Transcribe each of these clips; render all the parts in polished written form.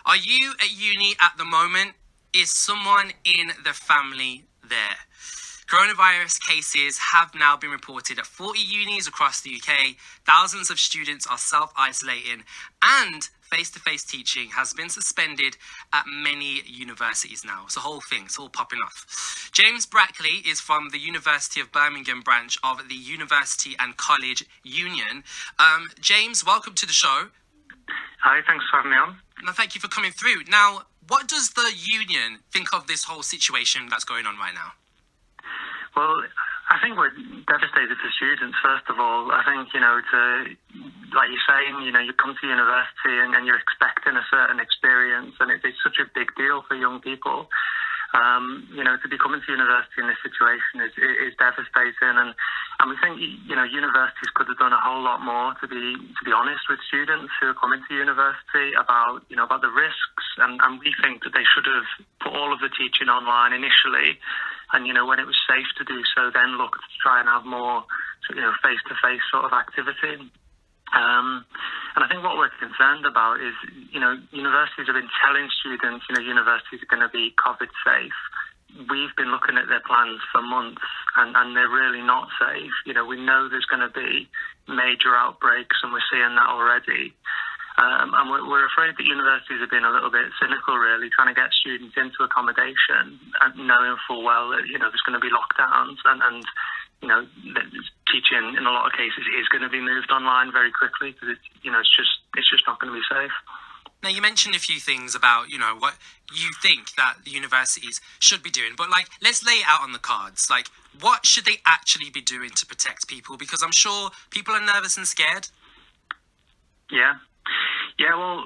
Are you at uni at the moment? Is someone in the family there? Coronavirus cases have now been reported at 40 unis across the UK. Thousands of students are self-isolating, and face-to-face teaching has been suspended at many universities now. It's a whole thing. It's all popping off. James Brackley is from the University of Birmingham branch of the University and College Union. James, welcome to the show. Hi, thanks for having me on. No, thank you for coming through. Now, what does the union think of this whole situation that's going on right now? Well, I think we're devastated for students, first of all. I think, like you're saying, you come to university and you're expecting a certain experience, and it's such a big deal for young people. To be coming to university in this situation is devastating, and we think, universities could have done a whole lot more to be honest with students who are coming to university about the risks, and we think that they should have put all of the teaching online initially, and when it was safe to do so, then look to try and have more face-to-face sort of activity. And I think what we're concerned about is, universities have been telling students, universities are going to be COVID safe. We've been looking at their plans for months, and they're really not safe. We know there's going to be major outbreaks, and we're seeing that already. And we're afraid that universities have been a little bit cynical, really, trying to get students into accommodation, and knowing full well that, there's going to be lockdowns, and teaching in a lot of cases is going to be moved online very quickly, because it's just not going to be safe. Now, you mentioned a few things about, what you think that the universities should be doing, but let's lay it out on the cards. What should they actually be doing to protect people? Because I'm sure people are nervous and scared. Yeah, well,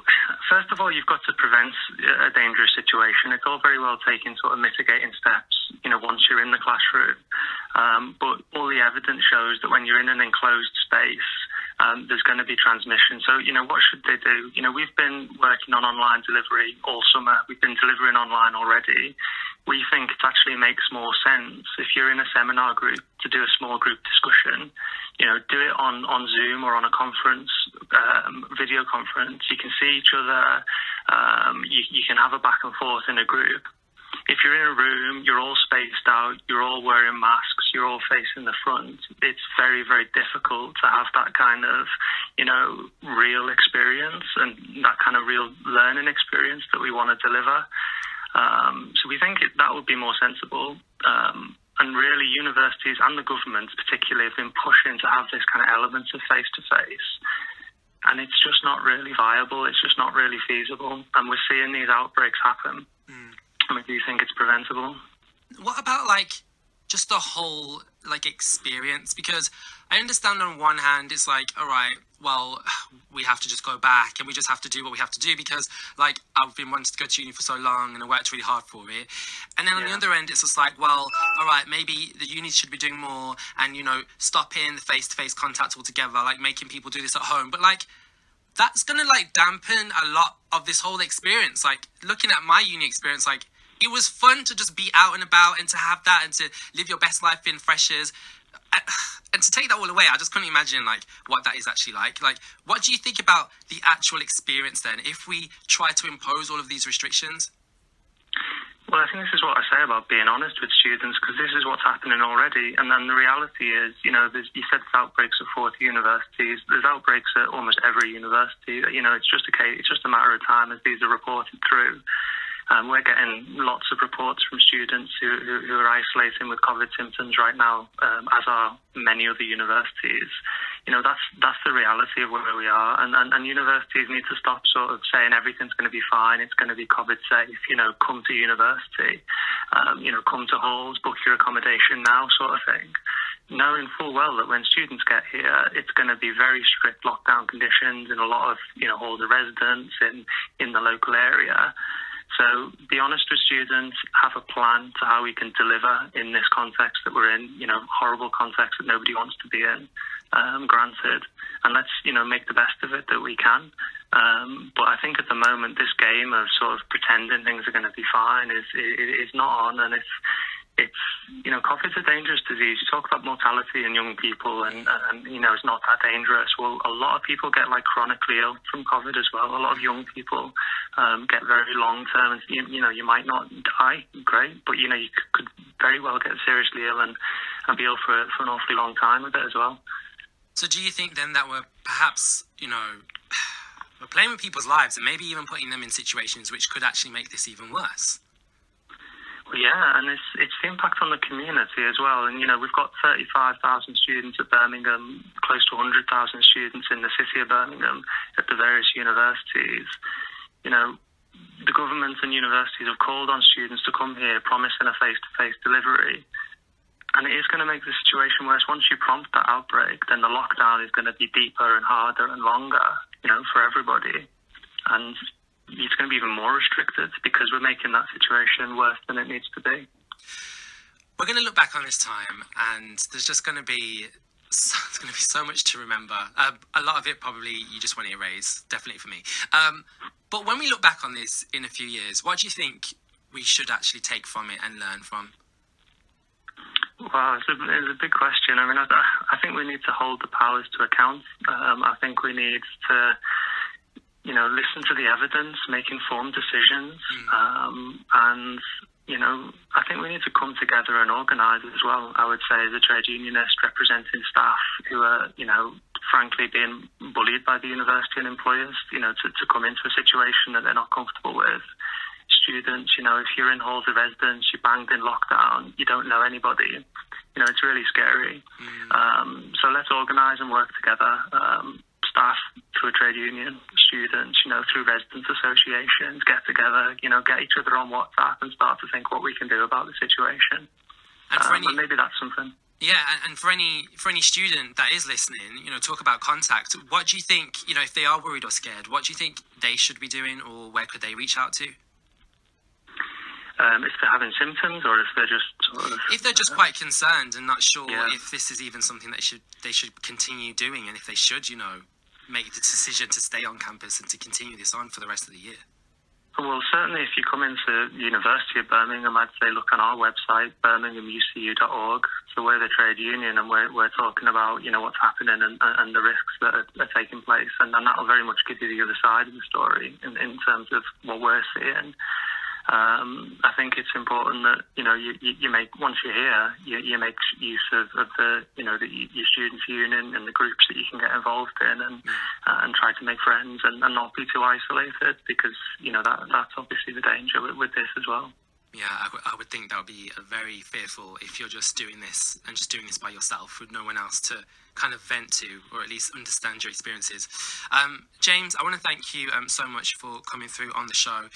first of all, you've got to prevent a dangerous situation. It's all very well taking sort of mitigating steps, once you're in the classroom. But all the evidence shows that when you're in an enclosed space, there's going to be transmission. So, what should they do? We've been working on online delivery all summer. We've been delivering online already. We think it actually makes more sense if you're in a seminar group to do a small group discussion. Do it on Zoom or on a conference, video conference. You can see each other. You can have a back and forth in a group. If you're in a room, you're all spaced out, you're all wearing masks, you're all facing the front, it's very, very difficult to have that kind of, real experience and that kind of real learning experience that we want to deliver. So we think that would be more sensible. And really, universities and the government particularly have been pushing to have this kind of element of face-to-face. And it's just not really viable. It's just not really feasible. And we're seeing these outbreaks happen. And we do think it's preventable. What about, just the whole, experience? Because I understand on one hand, it's all right, well, we have to just go back and we just have to do what we have to do because, I've been wanting to go to uni for so long and I worked really hard for it. And then on the other end, it's just well, all right, maybe the unis should be doing more and, stopping the face-to-face contact altogether, making people do this at home. But, that's going to, dampen a lot of this whole experience. Looking at my uni experience, it was fun to just be out and about and to have that and to live your best life in freshers. And to take that all away, I just couldn't imagine, what that is actually like. What do you think about the actual experience then, if we try to impose all of these restrictions? Well, I think this is what I say about being honest with students, because this is what's happening already. And then the reality is, you said there's outbreaks at 40 universities. There's outbreaks at almost every university. It's just a matter of time as these are reported through. We're getting lots of reports from students who are isolating with COVID symptoms right now, as are many other universities. That's the reality of where we are. And universities need to stop sort of saying everything's going to be fine, it's going to be COVID safe, come to university, come to halls, book your accommodation now sort of thing. Knowing full well that when students get here, it's going to be very strict lockdown conditions in a lot of, all the residents in the local area. So be honest with students, have a plan to how we can deliver in this context that we're in, horrible context that nobody wants to be in, granted. And let's, make the best of it that we can. But I think at the moment, this game of sort of pretending things are going to be fine is not on. And if it's, COVID's a dangerous disease. You talk about mortality in young people and it's not that dangerous. Well, a lot of people get like chronically ill from COVID as well. A lot of young people get very long term, and you might not die, great, but you could very well get seriously ill and be ill for an awfully long time with it as well. So do you think then that we're perhaps, we're playing with people's lives and maybe even putting them in situations which could actually make this even worse? Well, yeah, and it's the impact on the community as well. And, we've got 35,000 students at Birmingham, close to 100,000 students in the city of Birmingham at the various universities. The government and universities have called on students to come here, promising a face-to-face delivery. And it is going to make the situation worse. Once you prompt that outbreak, then the lockdown is going to be deeper and harder and longer, for everybody. And it's going to be even more restricted because we're making that situation worse than it needs to be. We're going to look back on this time, and there's just going to be so much to remember. A lot of it probably you just want to erase, definitely for me. But when we look back on this in a few years, what do you think we should actually take from it and learn from? Well, it's a big question. I mean, I think we need to hold the powers to account. I think we need to, listen to the evidence, make informed decisions, and I think we need to come together and organise as well. I would say as a trade unionist representing staff who are, frankly being bullied by the university and employers, to come into a situation that they're not comfortable with. Students, if you're in halls of residence, you're banged in lockdown, you don't know anybody, it's really scary. So let's organise and work together, staff through a trade union, students, through residents associations, get together, get each other on WhatsApp and start to think what we can do about the situation. And maybe that's something. Yeah, and for any student that is listening, talk about contact. What do you think, if they are worried or scared, what do you think they should be doing, or where could they reach out to? If they're having symptoms, or if they're just if they're just quite concerned and not sure if this is even something that they should continue doing, and if they should, make the decision to stay on campus and to continue this on for the rest of the year. Well, certainly if you come into the University of Birmingham, I'd say look on our website, birminghamucu.org. So we're the trade union, and we're talking about, what's happening and the risks that are taking place. And that'll very much give you the other side of the story in terms of what we're seeing. I think it's important that you make, once you're here, you make use of the your students' union and the groups that you can get involved in, and try to make friends and not be too isolated, because that's obviously the danger with this as well. Yeah, I would think that would be very fearful if you're just doing this by yourself with no one else to kind of vent to, or at least understand your experiences. James, I want to thank you so much for coming through on the show.